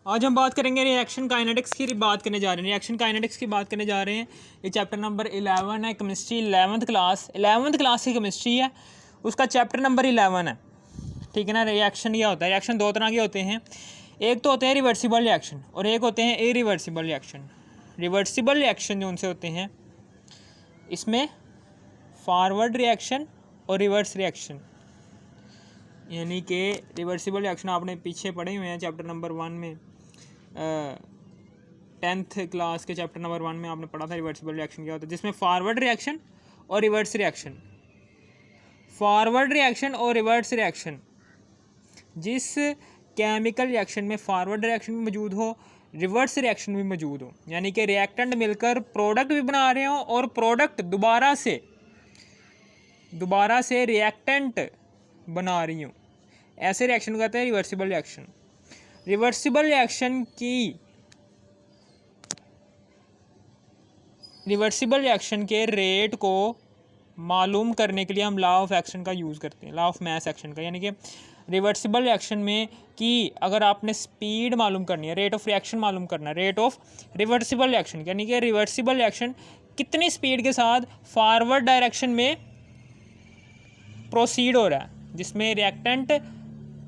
आज हम बात करेंगे रिएक्शन काइनेटिक्स की बात करने जा रहे हैं। रिएक्शन काइनेटिक्स की बात करने जा रहे हैं। ये चैप्टर नंबर 11 है, केमिस्ट्री 11th क्लास की केमिस्ट्री है, उसका चैप्टर नंबर 11 है। ठीक है ना। रिएक्शन क्या होता है? रिएक्शन दो तरह के होते हैं, एक तो होते हैं रिवर्सिबल रिएक्शन और एक होते हैं इरिवर्सिबल रिएक्शन। रिवर्सिबल रिएक्शन जो उनसे होते हैं, इसमें फॉरवर्ड रिएक्शन और रिवर्स रिएक्शन, यानी कि रिवर्सिबल रिएक्शन आपने पीछे पढ़े हुए हैं चैप्टर नंबर 1 में, 10th क्लास के चैप्टर नंबर 1 में आपने पढ़ा था रिवर्सिबल रिएक्शन क्या होता है, जिसमें फॉरवर्ड रिएक्शन और रिवर्स रिएक्शन। फॉरवर्ड रिएक्शन और रिवर्स रिएक्शन, जिस केमिकल रिएक्शन में फॉरवर्ड रिएक्शन भी मौजूद हो, रिवर्स रिएक्शन भी मौजूद हो, यानी कि रिएक्टेंट मिलकर प्रोडक्ट भी बना रहे हो और प्रोडक्ट दोबारा से रिएक्टेंट बना रही हूँ, ऐसे रिएक्शन को कहते हैं रिवर्सिबल रिएक्शन। रिवर्सिबल रिएक्शन के रेट को मालूम करने के लिए हम लॉ ऑफ एक्शन का यूज़ करते हैं, लॉ ऑफ मास एक्शन का। यानी कि रिवर्सिबल रिएक्शन में कि अगर आपने स्पीड मालूम करनी है, रेट ऑफ रिएक्शन मालूम करना है, रेट ऑफ रिवर्सिबल रिएक्शन, यानी कि रिवर्सिबल रिएक्शन कितनी स्पीड के साथ फॉरवर्ड डायरेक्शन में प्रोसीड हो रहा है, जिसमें रिएक्टेंट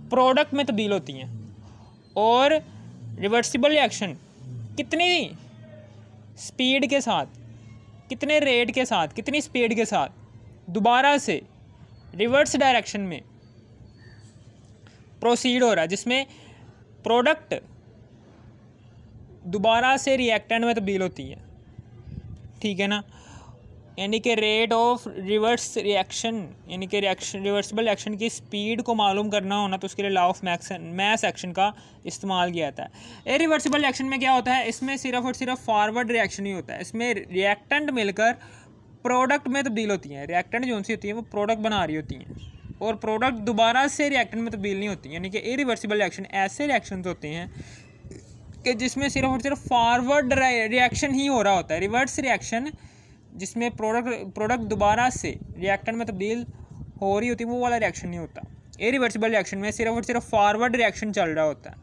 प्रोडक्ट में तब्दील होती हैं, और रिवर्सिबल रिएक्शन कितनी स्पीड के साथ, कितने रेट के साथ, कितनी स्पीड के साथ दोबारा से रिवर्स डायरेक्शन में प्रोसीड हो रहा है, जिसमें प्रोडक्ट दोबारा से रिएक्टेंट में तब्दील होती है। ठीक है ना। यानी कि रेट ऑफ रिवर्स रिएक्शन, यानी कि रिवर्सिबल रिएक्शन की स्पीड को मालूम करना होना, तो उसके लिए लॉ ऑफ मास एक्शन का इस्तेमाल किया जाता है। इरिवर्सिबल रिएक्शन में क्या होता है? इसमें सिर्फ और सिर्फ फॉरवर्ड रिएक्शन ही होता है। इसमें रिएक्टेंट मिलकर प्रोडक्ट में तब्दील होती हैं। रिएक्टेंट जो सी होती है वो प्रोडक्ट बना रही होती हैं और प्रोडक्ट दोबारा से रिएक्टेंट में तब्दील नहीं होती। यानी कि इरिवर्सिबल रिएक्शन ऐसे रिएक्शन होते हैं कि जिसमें सिर्फ और सिर्फ फॉरवर्ड रिएक्शन ही हो रहा होता है। रिवर्स रिएक्शन जिसमें प्रोडक्ट दोबारा से रिएक्टेंट में तब्दील हो रही होती है, वो वाला रिएक्शन नहीं होता। इरिवर्सिबल रिएक्शन में सिर्फ और सिर्फ फॉरवर्ड रिएक्शन चल रहा होता है,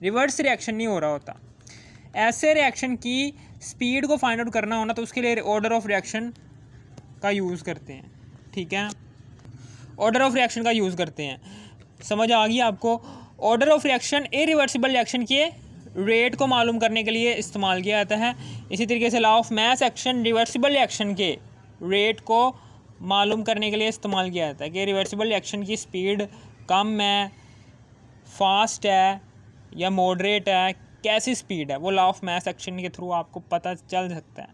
रिवर्स रिएक्शन नहीं हो रहा होता। ऐसे रिएक्शन की स्पीड को फाइंड आउट करना होना, तो उसके लिए ऑर्डर ऑफ रिएक्शन का यूज़ करते हैं। ठीक है, ऑर्डर ऑफ रिएक्शन का यूज़ करते हैं। समझ आ गई आपको? Order of reaction irreversible reaction के रेट को मालूम करने के लिए इस्तेमाल किया जाता है। इसी तरीके से law of mass action reversible reaction के रेट को मालूम करने के लिए इस्तेमाल किया जाता है कि रिवर्सिबल रिएक्शन की स्पीड कम है, फास्ट है या मॉडरेट है, कैसी स्पीड है, वो लॉ ऑफ मास एक्शन के थ्रू आपको पता चल सकता है।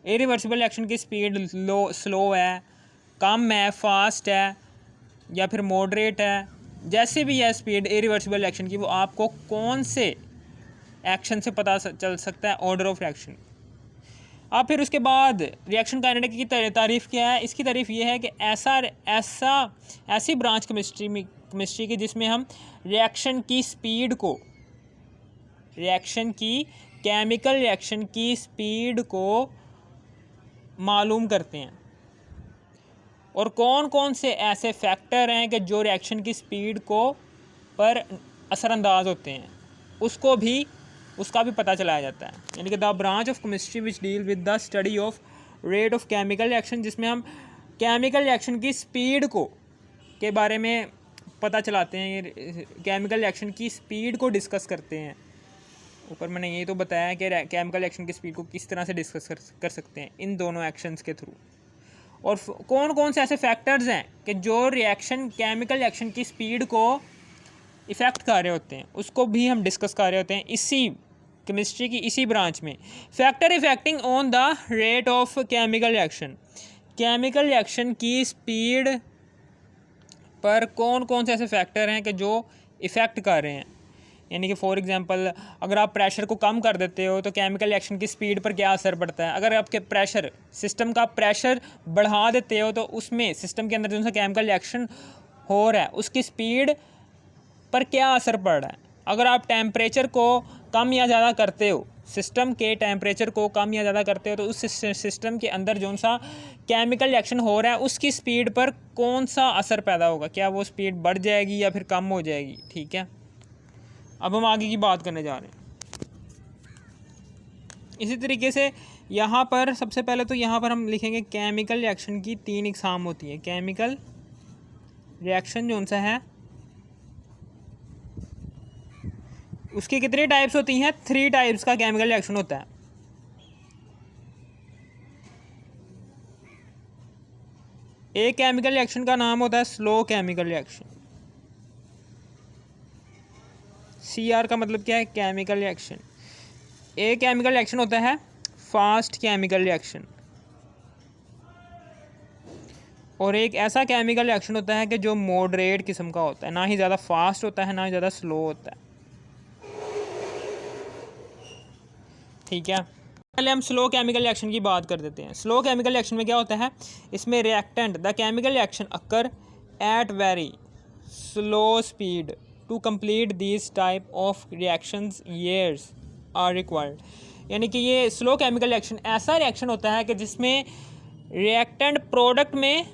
इरिवर्सिबल रिएक्शन की स्पीड स्लो है, कम है, फास्ट है या फिर मॉडरेट है, जैसे भी है स्पीड इरिवर्सिबल रिएक्शन की, वो आपको कौन से एक्शन से पता चल सकता है? Order of reaction. अब फिर उसके बाद रिएक्शन काइनेटिक्स की तारीफ़ क्या है? इसकी तारीफ़ ये है कि ऐसी ब्रांच केमिस्ट्री की जिसमें हम रिएक्शन की स्पीड को, केमिकल रिएक्शन की स्पीड को मालूम करते हैं, और कौन कौन से ऐसे फैक्टर हैं कि जो रिएक्शन की स्पीड को पर असरअंदाज होते हैं, उसका भी पता चलाया जाता है। यानी कि the branch of chemistry which deal with the study of rate of chemical reaction, जिसमें हम केमिकल रिएक्शन की स्पीड को के बारे में पता चलाते हैं, ये केमिकल रिएक्शन की स्पीड को डिस्कस करते हैं। ऊपर मैंने ये तो बताया कि केमिकल रिएक्शन की स्पीड को किस तरह से डिस्कस कर सकते हैं इन दोनों एक्शंस के थ्रू, और कौन कौन से ऐसे फैक्टर्स हैं कि जो केमिकल रिएक्शन की स्पीड को इफ़ेक्ट कर रहे होते हैं, उसको भी हम डिस्कस कर रहे होते हैं इसी केमिस्ट्री की इसी ब्रांच में। Factor effecting on the rate of chemical reaction, chemical reaction की स्पीड पर कौन कौन से ऐसे फैक्टर हैं कि जो इफ़ेक्ट कर रहे हैं। यानी कि फॉर एग्जांपल, अगर आप प्रेशर को कम कर देते हो तो केमिकल रिएक्शन की स्पीड पर क्या असर पड़ता है? अगर आपके सिस्टम का प्रेशर बढ़ा देते हो तो उसमें सिस्टम के अंदर जो सा केमिकल रिएक्शन हो रहा है उसकी स्पीड पर क्या असर पड़ रहा है? अगर आप टेम्परेचर को कम या ज़्यादा करते हो, सिस्टम के टेम्परेचर को कम या ज़्यादा करते हो, तो उस सिस्टम के अंदर जो सा केमिकल रिएक्शन हो रहा है उसकी स्पीड पर कौन सा असर पैदा होगा? क्या वो स्पीड बढ़ जाएगी या फिर कम हो जाएगी? ठीक है। अब हम आगे की बात करने जा रहे हैं। इसी तरीके से यहाँ पर सबसे पहले तो यहाँ पर हम लिखेंगे केमिकल रिएक्शन की 3 इकसाम होती है। केमिकल रिएक्शन जो सा है उसकी कितनी टाइप्स होती हैं? 3 टाइप्स का केमिकल रिएक्शन होता है। एक केमिकल रिएक्शन का नाम होता है स्लो केमिकल रिएक्शन। CR का मतलब क्या है? Chemical reaction. एक केमिकल रिएक्शन होता है फास्ट केमिकल रिएक्शन, और एक ऐसा केमिकल रिएक्शन होता है कि जो मॉडरेट किस्म का होता है, ना ही ज़्यादा फास्ट होता है ना ही ज़्यादा स्लो होता है। ठीक है, पहले हम स्लो केमिकल रिएक्शन की बात कर देते हैं। स्लो केमिकल रिएक्शन में क्या होता है? इसमें reactant the chemical reaction occur at very slow speed to complete this type of reactions years are required. यानी कि ये स्लो केमिकल रिएक्शन ऐसा रिएक्शन होता है कि जिसमें रिएक्टेंट प्रोडक्ट में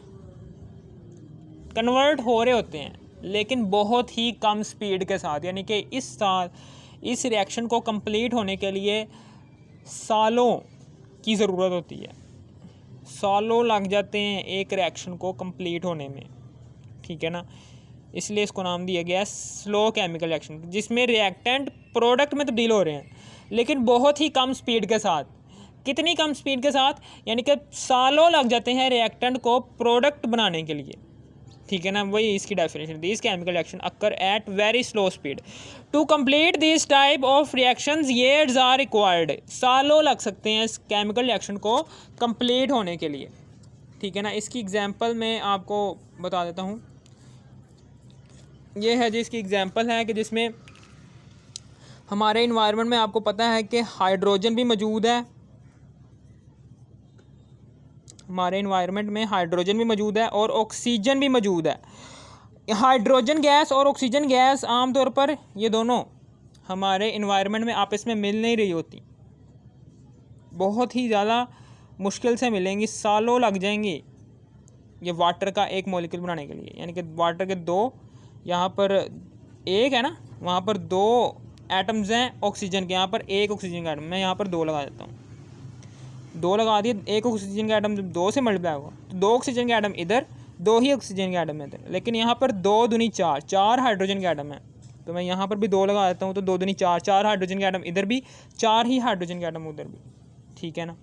कन्वर्ट हो रहे होते हैं लेकिन बहुत ही कम स्पीड के साथ। यानी कि इस रिएक्शन को कंप्लीट होने के लिए सालों की ज़रूरत होती है, सालों लग जाते हैं एक रिएक्शन को कंप्लीट होने में। ठीक है ना, इसलिए इसको नाम दिया गया है स्लो केमिकल रिएक्शन, जिसमें रिएक्टेंट प्रोडक्ट में तब्दील हो रहे हैं लेकिन बहुत ही कम स्पीड के साथ। कितनी कम स्पीड के साथ? यानी कि सालों लग जाते हैं रिएक्टेंट को प्रोडक्ट बनाने के लिए। ठीक है ना, वही इसकी definition. This chemical reaction occur at very slow speed to complete this type of reactions years are required. सालों लग सकते हैं इस केमिकल रिएक्शन को कंप्लीट होने के लिए। ठीक है ना, इसकी एग्जांपल मैं आपको बता देता हूँ। ये है जिसकी एग्जांपल है कि जिसमें हमारे इन्वायरमेंट में आपको पता है कि हाइड्रोजन भी मौजूद है। हमारे इन्वायरमेंट में हाइड्रोजन भी मौजूद है और ऑक्सीजन भी मौजूद है। हाइड्रोजन गैस और ऑक्सीजन गैस आमतौर पर ये दोनों हमारे इन्वायरमेंट में आपस में मिल नहीं रही होती, बहुत ही ज़्यादा मुश्किल से मिलेंगी, सालों लग जाएंगी ये वाटर का एक मॉलिक्यूल बनाने के लिए। यानी कि वाटर के 2, यहाँ पर एक है ना, वहाँ पर 2 एटम्स हैं ऑक्सीजन के, यहाँ पर एक ऑक्सीजन का एटम, मैं यहाँ पर 2 लगा देता हूँ। 2 लगा दिए, एक ऑक्सीजन का एटम जब 2 से मल्टीप्लाई होगा तो 2 ऑक्सीजन के एटम इधर, 2 ही ऑक्सीजन के एटम इधर। लेकिन यहाँ पर 2 दूनी 4, 4 हाइड्रोजन के एटम है, तो मैं यहाँ पर भी 2 लगा देता हूँ, तो 2 दूनी 4, 4 हाइड्रोजन के एटम इधर भी, 4 ही हाइड्रोजन के एटम उधर भी। ठीक है ना,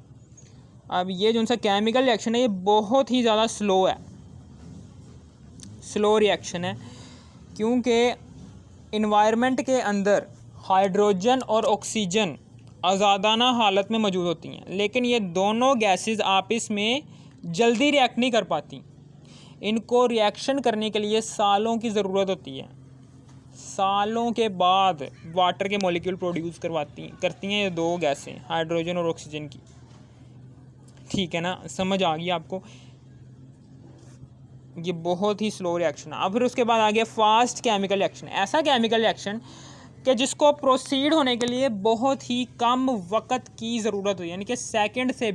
अब ये जो सा केमिकल रिएक्शन है ये बहुत ही ज़्यादा स्लो है, स्लो रिएक्शन है, क्योंकि इन्वायरमेंट के अंदर हाइड्रोजन और ऑक्सीजन आज़ादाना हालत में मौजूद होती हैं, लेकिन ये दोनों गैसेस आपस में जल्दी रिएक्ट नहीं कर पाती। इनको रिएक्शन करने के लिए सालों की ज़रूरत होती है। सालों के बाद वाटर के मॉलिक्यूल प्रोड्यूस करती हैं ये 2 गैसें, हाइड्रोजन और ऑक्सीजन की। ठीक है ना, समझ आ गई आपको? ये बहुत ही स्लो रिएक्शन है। अब फिर उसके बाद आ गया फास्ट केमिकल रिएक्शन। ऐसा केमिकल रिएक्शन कि जिसको प्रोसीड होने के लिए बहुत ही कम वक्त की ज़रूरत हो, यानी कि सेकंड से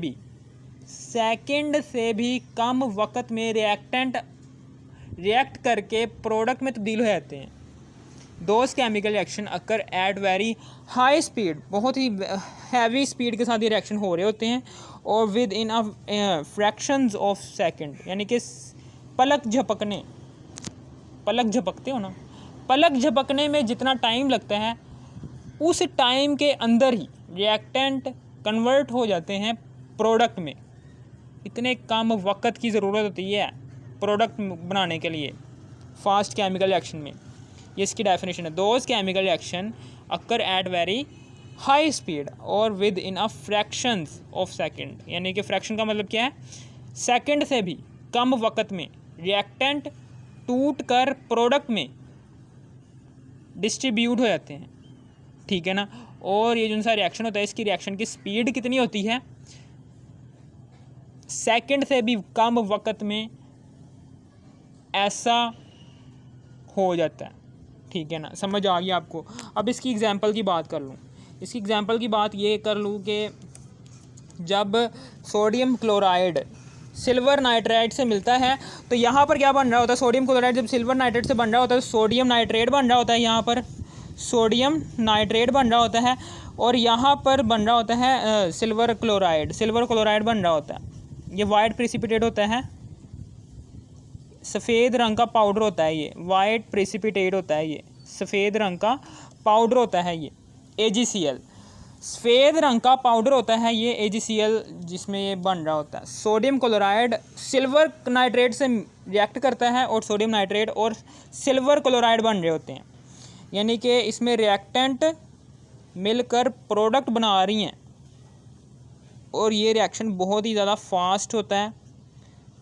भी कम वक्त में रिएक्ट करके प्रोडक्ट में तब्दील हो जाते हैं। Those chemical reaction occur at very high speed, बहुत ही हैवी स्पीड के साथ ये रिएक्शन हो रहे होते हैं, और with in fractions of second, यानी कि पलक झपकते हो ना, पलक झपकने में जितना टाइम लगता है उस टाइम के अंदर ही रिएक्टेंट कन्वर्ट हो जाते हैं प्रोडक्ट में। इतने कम वक्त की ज़रूरत होती है प्रोडक्ट बनाने के लिए फास्ट केमिकल रिएक्शन में। ये इसकी डेफिनेशन है। Those chemical reaction occur at very high speed और within a fractions of second, यानी कि फ्रैक्शन का मतलब क्या है? सेकंड से भी कम वक्त में रिएक्टेंट टूट कर प्रोडक्ट में डिस्ट्रीब्यूट हो जाते हैं। ठीक है ना, और ये जो सा रिएक्शन होता है इसकी रिएक्शन की स्पीड कितनी होती है? सेकंड से भी कम वक्त में ऐसा हो जाता है। ठीक है ना, समझ आ गई आपको? अब इसकी एग्जांपल की बात कर लूँ। इसकी एग्जांपल की बात ये कर लूँ कि जब सोडियम क्लोराइड सिल्वर नाइट्रेट से मिलता है तो यहाँ पर क्या बन रहा होता है? सोडियम क्लोराइड जब सिल्वर नाइट्रेट से बन रहा होता है तो सोडियम नाइट्रेट बन रहा होता है। यहाँ पर सोडियम नाइट्रेट बन रहा होता है और यहाँ पर बन रहा होता है सिल्वर क्लोराइड बन रहा होता है। ये वाइट प्रेसिपिटेट होता है, सफ़ेद रंग का पाउडर होता है, ये वाइट प्रेसिपिटेट होता है, ये सफ़ेद रंग का पाउडर होता है, ये AgCl सफ़ेद रंग का पाउडर होता है, ये AgCl जिसमें ये बन रहा होता है। सोडियम क्लोराइड सिल्वर नाइट्रेट से रिएक्ट करता है और सोडियम नाइट्रेट और सिल्वर क्लोराइड बन रहे होते हैं, यानी कि इसमें रिएक्टेंट मिलकर प्रोडक्ट बना रही हैं और ये रिएक्शन बहुत ही ज़्यादा फास्ट होता है,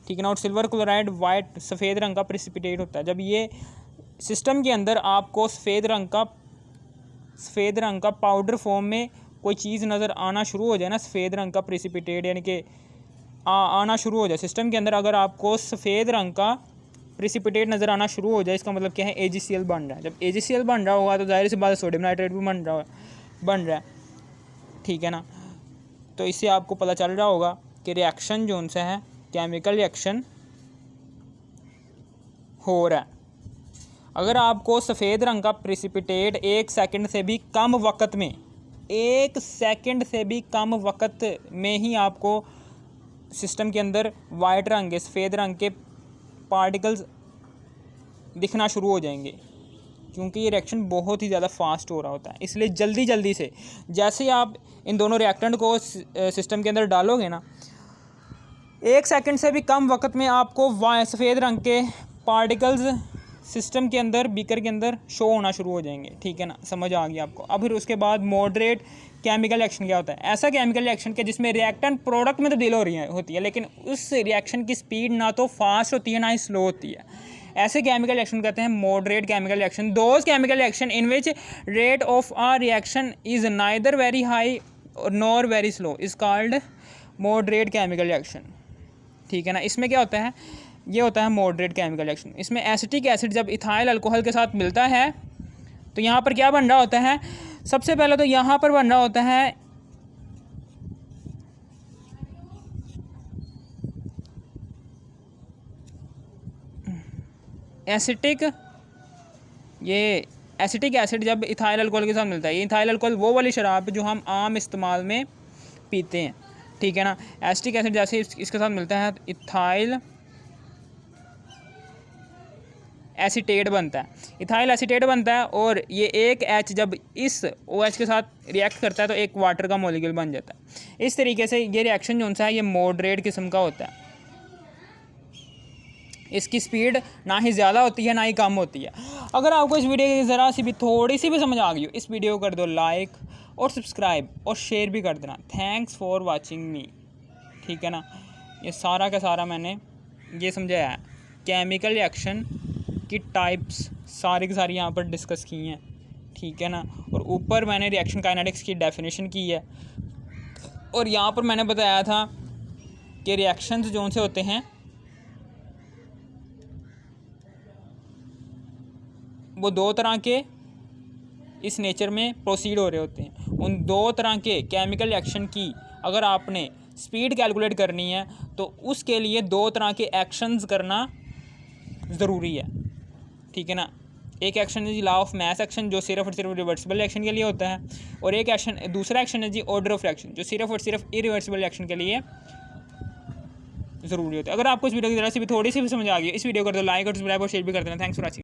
ठीक है ना। और सिल्वर क्लोराइड वाइट सफ़ेद रंग का प्रेसिपिटेट होता है। जब ये सिस्टम के अंदर आपको सफ़ेद रंग का पाउडर फॉर्म में कोई चीज़ नज़र आना शुरू हो जाए ना, सफ़ेद रंग का प्रेसिपिटेट यानी कि आना शुरू हो जाए सिस्टम के अंदर, अगर आपको सफ़ेद रंग का प्रेसिपिटेट नज़र आना शुरू हो जाए, इसका मतलब क्या है, AgCl बन रहा है। जब AgCl बन रहा होगा तो जाहिर सी बात सोडियम नाइट्रेट भी बन रहा है, ठीक है ना। तो इससे आपको पता चल रहा होगा कि रिएक्शन जो उनसे है केमिकल रिएक्शन हो रहा है। अगर आपको सफ़ेद रंग का प्रेसिपिटेट 1 सेकंड से भी कम वक्त में ही आपको सिस्टम के अंदर वाइट रंग के सफ़ेद रंग के पार्टिकल्स दिखना शुरू हो जाएंगे, क्योंकि ये रिएक्शन बहुत ही ज़्यादा फास्ट हो रहा होता है। इसलिए जल्दी से जैसे आप इन दोनों रिएक्टेंट को सिस्टम के अंदर डालोगे ना, 1 सेकंड से भी कम वक्त में आपको सफ़ेद रंग के पार्टिकल्स सिस्टम के अंदर बीकर के अंदर शो होना शुरू हो जाएंगे, ठीक है ना। समझ आ गई आपको। अब फिर उसके बाद मॉडरेट केमिकल रिएक्शन क्या होता है? ऐसा केमिकल रिएक्शन के जिसमें रिएक्टेंट प्रोडक्ट में तब्दील होती है, लेकिन उस रिएक्शन की स्पीड ना तो फास्ट होती है ना ही स्लो होती है। ऐसे केमिकल रिएक्शन कहते हैं moderate chemical reaction. Those chemical reaction in which rate of a reaction is neither very high nor very slow is called moderate chemical reaction, ठीक है ना। इसमें क्या होता है, ये होता है मॉडरेट केमिकल रिएक्शन। इसमें एसिटिक एसिड जब इथाइल अल्कोहल के साथ मिलता है तो यहाँ पर क्या बन रहा होता है, सबसे पहले तो यहाँ पर बन रहा होता है एसिटिक एसिड जब इथाइल अल्कोहल के साथ मिलता है। ये इथाइल अल्कोहल वो वाली शराब जो हम आम इस्तेमाल में पीते हैं, ठीक है ना। एसिटिक एसिड जैसे इसके साथ मिलता है इथाइल एसीटेट बनता है, इथाइल एसीटेट बनता है और ये एक H जब इस OH के साथ रिएक्ट करता है तो एक वाटर का मॉलिक्यूल बन जाता है। इस तरीके से ये रिएक्शन जो सा है ये मॉडरेट किस्म का होता है। इसकी स्पीड ना ही ज़्यादा होती है ना ही कम होती है। अगर आपको इस वीडियो की ज़रा सी भी थोड़ी सी भी समझ आ गई हो, इस वीडियो को कर दो लाइक और सब्सक्राइब और शेयर भी कर देना। थैंक्स फॉर वाचिंग मी, ठीक है ना। ये सारा का सारा मैंने ये समझाया है, केमिकल रिएक्शन की टाइप्स सारी की सारी यहाँ पर डिस्कस की हैं, ठीक है ना। और ऊपर मैंने रिएक्शन काइनेटिक्स की डेफिनेशन की है और यहाँ पर मैंने बताया था कि रिएक्शंस जो से होते हैं वो 2 तरह के इस नेचर में प्रोसीड हो रहे होते हैं। उन 2 तरह के केमिकल रिएक्शन की अगर आपने स्पीड कैलकुलेट करनी है तो उसके लिए 2 तरह के एक्शंस करना ज़रूरी है, ठीक है ना। एक एक्शन है जी लॉ ऑफ मास एक्शन जो सिर्फ और सिर्फ रिवर्सिबल रिएक्शन के लिए होता है, और एक एक्शन दूसरा एक्शन है जी ऑर्डर ऑफ रिएक्शन जो सिर्फ और सिर्फ इरिवर्सिबल रिएक्शन के लिए ज़रूरी होता है। अगर आपको इस वीडियो की ज़रा सी भी थोड़ी सी भी समझ आ गई, इस वीडियो को कर दो लाइक और सब्सक्राइब और शेयर भी कर देना। Thanks for watching.